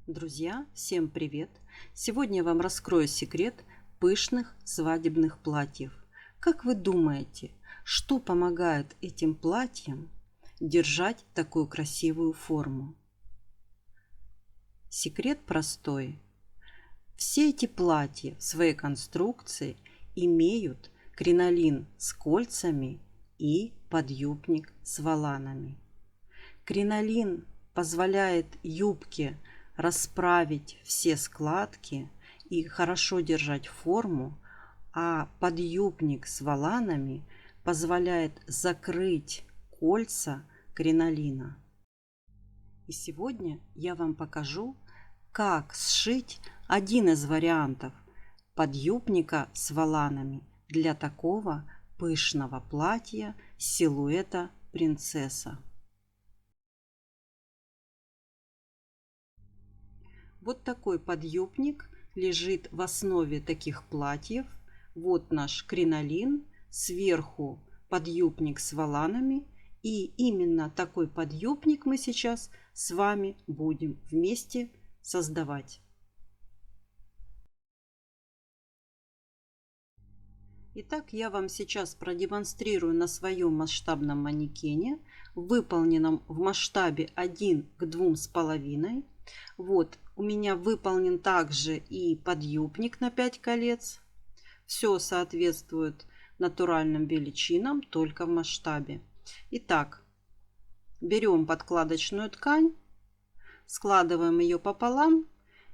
Друзья, всем привет! Сегодня я вам раскрою секрет пышных свадебных платьев. Как вы думаете, что помогает этим платьям держать такую красивую форму? Секрет простой. Все эти платья в своей конструкции имеют кринолин с кольцами и подъюбник с воланами. Кринолин позволяет юбке расправить все складки и хорошо держать форму, а подъюбник с воланами позволяет закрыть кольца кринолина. И сегодня я вам покажу, как сшить один из вариантов подъюбника с воланами для такого пышного платья силуэта принцесса. Вот такой подъюбник лежит в основе таких платьев. Вот наш кринолин, сверху подъюбник с воланами. И именно такой подъюбник мы сейчас с вами будем вместе создавать. Итак, я вам сейчас продемонстрирую на своем масштабном манекене, выполненном в масштабе 1 к 2,5. Вот, у меня выполнен также и подъюбник на 5 колец. Все соответствует натуральным величинам, только в масштабе. Итак, берем подкладочную ткань, складываем ее пополам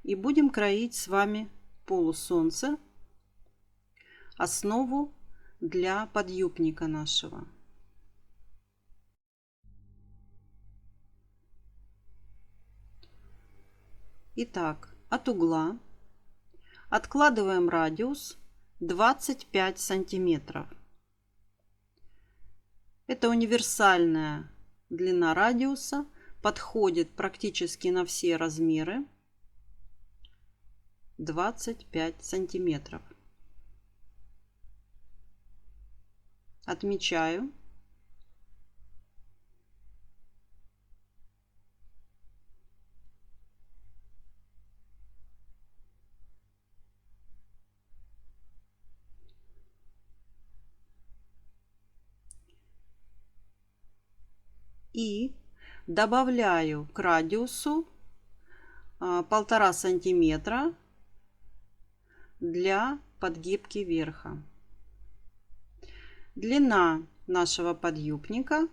и будем кроить с вами полусолнце, основу для подъюбника нашего. Итак, от угла откладываем радиус 25 сантиметров. Это универсальная длина радиуса, подходит практически на все размеры. 25 сантиметров. Отмечаю. И добавляю к радиусу 1,5 сантиметра для подгибки верха. Длина нашего подъюбника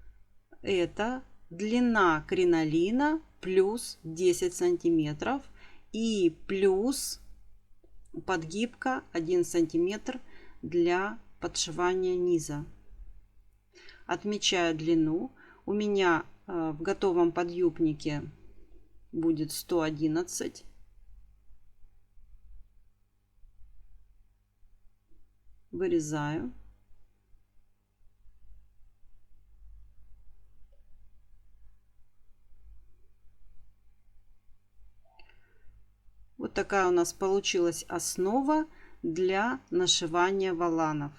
— это длина кринолина плюс 10 сантиметров и плюс подгибка 1 сантиметр для подшивания низа. Отмечаю длину. У меня в готовом подъюбнике будет 111. Вырезаю. Вот такая у нас получилась основа для нашивания воланов.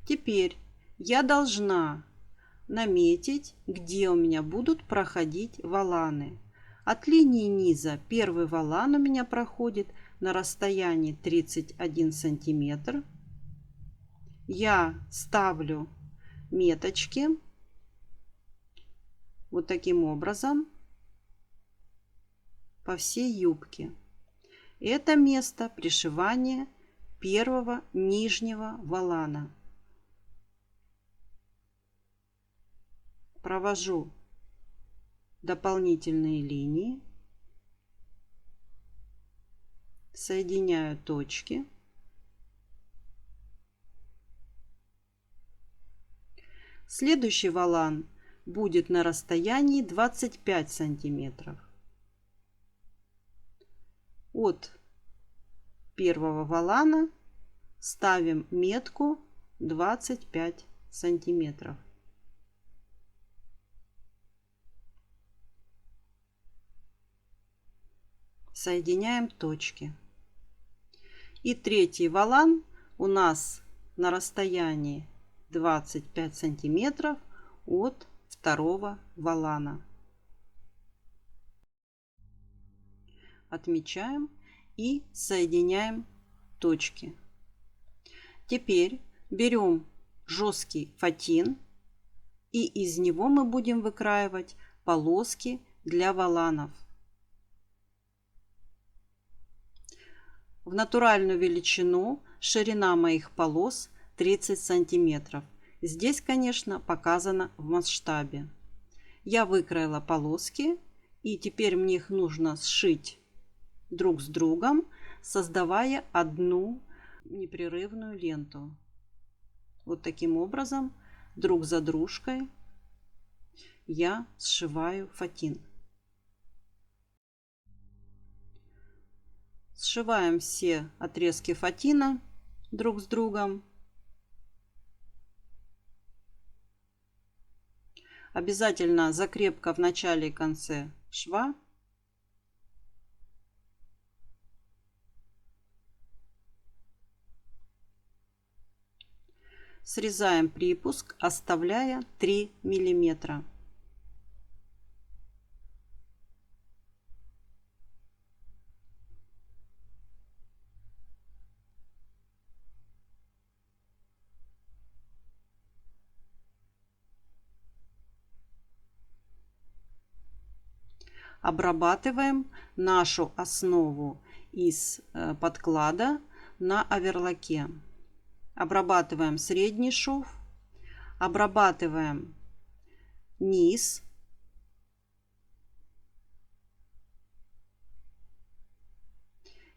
Теперь я должна наметить, где у меня будут проходить воланы. От линии низа первый волан у меня проходит на расстоянии 31 сантиметр. Я ставлю меточки вот таким образом по всей юбке. Это место пришивания первого нижнего волана. Провожу дополнительные линии, соединяю точки. Следующий волан будет на расстоянии 25 сантиметров. От первого волана ставим метку 25 сантиметров. Соединяем точки. И третий волан у нас на расстоянии 25 сантиметров от второго волана. Отмечаем и соединяем точки. Теперь берем жесткий фатин, и из него мы будем выкраивать полоски для воланов. В натуральную величину ширина моих полос 30 сантиметров. Здесь, конечно, показано в масштабе. Я выкроила полоски, и теперь мне их нужно сшить друг с другом, создавая одну непрерывную ленту. Вот таким образом, друг за дружкой, я сшиваю фатин. Сшиваем все отрезки фатина друг с другом. Обязательно закрепка в начале и конце шва. Срезаем припуск, оставляя 3 миллиметра. Обрабатываем нашу основу из подклада на оверлоке. Обрабатываем средний шов, обрабатываем низ,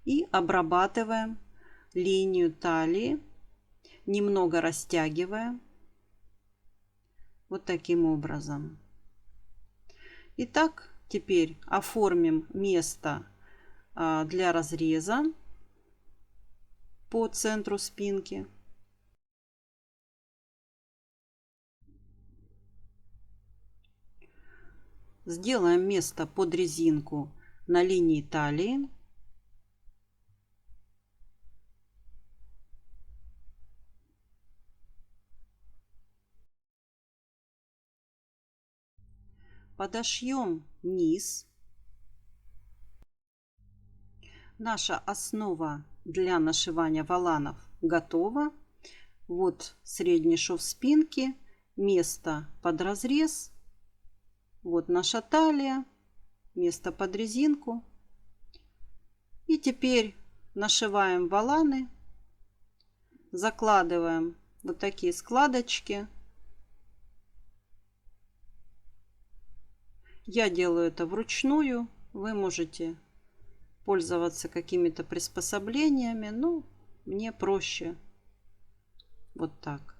и обрабатываем линию талии, немного растягивая, вот таким образом. Итак, теперь оформим место для разреза по центру спинки. Сделаем место под резинку на линии талии. Подошьем низ. Наша основа для нашивания воланов готова. Вот средний шов спинки, место под разрез. Вот наша талия, место под резинку. И теперь нашиваем воланы, закладываем вот такие складочки. Я делаю это вручную, вы можете пользоваться какими-то приспособлениями, но мне проще вот так.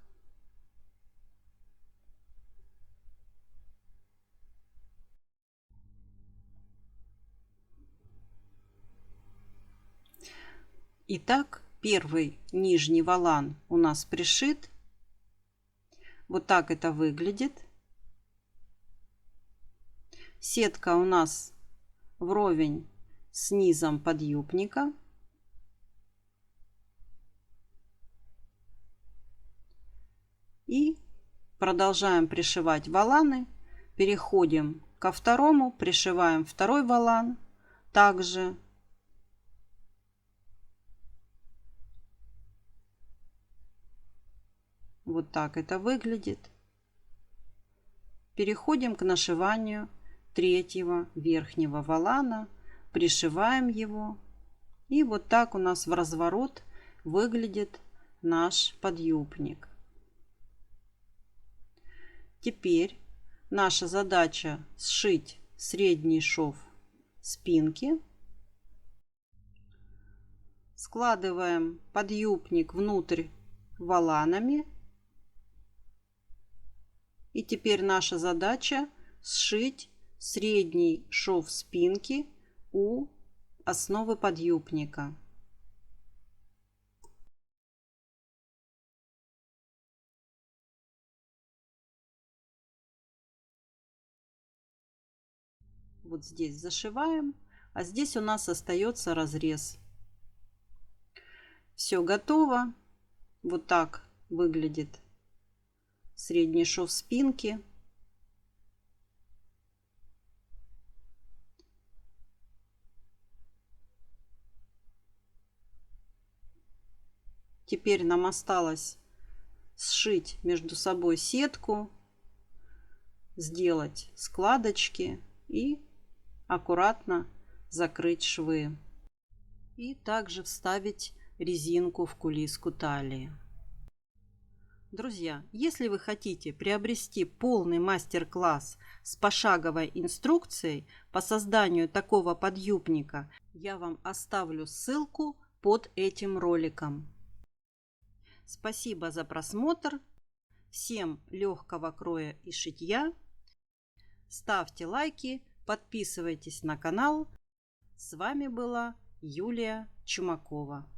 Итак, первый нижний волан у нас пришит. Вот так это выглядит. Сетка у нас вровень с низом подъюбника. И продолжаем пришивать воланы. Переходим ко второму, пришиваем второй волан. Также вот так это выглядит. Переходим к нашиванию третьего верхнего волана. Пришиваем его. И вот так у нас в разворот выглядит наш подъюбник. Теперь наша задача сшить средний шов спинки. Складываем подъюбник внутрь воланами. И теперь наша задача сшить средний шов спинки у основы подъюбника. Вот здесь зашиваем, а здесь у нас остается разрез. Все готово. Вот так выглядит средний шов спинки. Теперь нам осталось сшить между собой сетку, сделать складочки и аккуратно закрыть швы. И также вставить резинку в кулиску талии. Друзья, если вы хотите приобрести полный мастер-класс с пошаговой инструкцией по созданию такого подъюбника, я вам оставлю ссылку под этим роликом. Спасибо за просмотр. Всем легкого кроя и шитья. Ставьте лайки, подписывайтесь на канал. С вами была Юлия Чумакова.